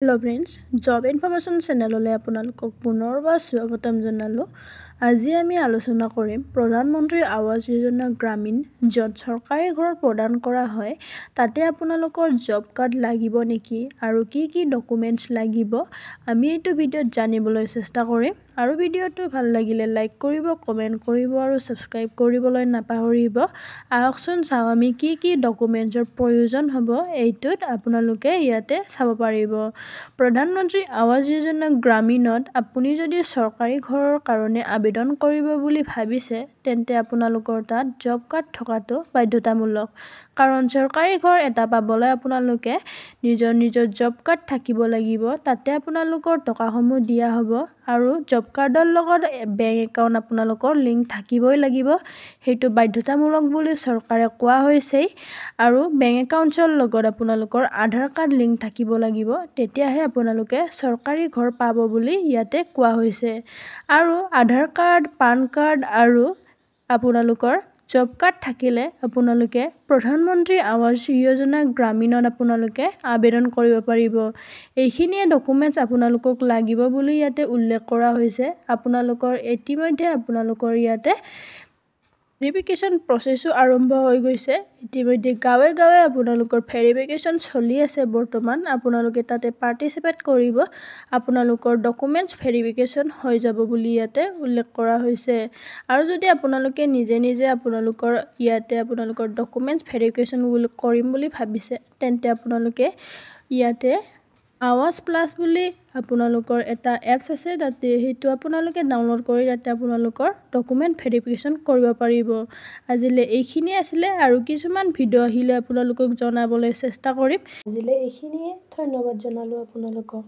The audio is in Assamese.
हेलो फ्रेंड्स, जॉब इनफॉर्मेशन चैनलলৈ আপোনালোকক পুনৰবাৰ স্বাগতম জনালো। আজি আমি আলোচনা কৰিম প্ৰধানমন্ত্ৰী আৱাস যোজনা গ্ৰামীণ য'ত চৰকাৰী ঘৰ প্ৰদান কৰা হয় তাতে আপোনালোকৰ জব কাৰ্ড লাগিব নেকি আৰু কি ডকুমেন্টছ লাগিব আমি এইটো ভিডিঅ'ত জানিবলৈ চেষ্টা কৰিম আৰু ভিডিঅ'টো ভাল লাগিলে লাইক কৰিব, কমেন্ট কৰিব আৰু সাবস্ক্ৰাইব কৰিবলৈ নাপাহৰিব। আহকচোন চাও আমি কি ডকুমেন্টছৰ প্ৰয়োজন হ'ব এইটোত আপোনালোকে ইয়াতে চাব পাৰিব। প্ৰধানমন্ত্ৰী আৱাস যোজনা গ্ৰামীণত আপুনি যদি চৰকাৰী ঘৰৰ কাৰণে আবেদন কৰিব বুলি ভাবিছে তেন্তে আপোনালোকৰ তাত জব কাৰ্ড থকাটো বাধ্যতামূলক। কাৰণ চৰকাৰী ঘৰ এটা পাবলৈ আপোনালোকে নিজৰ জব কাৰ্ড থাকিব লাগিব। তাতে আপোনালোকৰ টকাসমূহ দিয়া হ'ব আৰু জব কাৰ্ডৰ লগত বেংক একাউণ্ট আপোনালোকৰ লিংক থাকিবই লাগিব। সেইটো বাধ্যতামূলক বুলি চৰকাৰে কোৱা হৈছে আৰু বেংক একাউণ্টৰ লগত আপোনালোকৰ আধাৰ কাৰ্ড লিংক থাকিব লাগিব। তেতিয়াহে আপোনালোকে চৰকাৰী ঘৰ পাব বুলি ইয়াতে কোৱা হৈছে। আৰু আধাৰ কাৰ্ড, পান কাৰ্ড আৰু আপোনালোকৰ জব কাৰ্ড থাকিলে আপোনালোকে প্ৰধানমন্ত্ৰী আৱাস যোজনা গ্ৰামীণত আপোনালোকে আবেদন কৰিব পাৰিব। এইখিনিয়ে ডকুমেন্টছ আপোনালোকক লাগিব বুলি ইয়াতে উল্লেখ কৰা হৈছে। আপোনালোকৰ ইতিমধ্যে আপোনালোকৰ ইয়াতে ভেৰিফিকেশ্যন প্ৰচেছো আৰম্ভ হৈ গৈছে। ইতিমধ্যে গাঁৱে আপোনালোকৰ ভেৰিফিকেশ্যন চলি আছে বৰ্তমান। আপোনালোকে তাতে পাৰ্টিচিপেট কৰিব। আপোনালোকৰ ডকুমেন্টছ ভেৰিফিকেশ্যন হৈ যাব বুলি ইয়াতে উল্লেখ কৰা হৈছে। আৰু যদি আপোনালোকে নিজে আপোনালোকৰ ডকুমেন্টছ ভেৰিফিকেশ্যন কৰিম বুলি ভাবিছে তেন্তে আপোনালোকে ইয়াতে আৱাস প্লাছ বুলি আপোনালোকৰ এটা এপছ আছে, তাতে সেইটো আপোনালোকে ডাউনলোড কৰি তাতে আপোনালোকৰ ডকুমেন্ট ভেৰিফিকেশ্যন কৰিব পাৰিব। আজিলে এইখিনি আছিলে আৰু কিছুমান ভিডিঅ' আহিলে আপোনালোকক জনাবলৈ চেষ্টা কৰিম। আজিলে এইখিনিয়ে, ধন্যবাদ জনালো আপোনালোকক।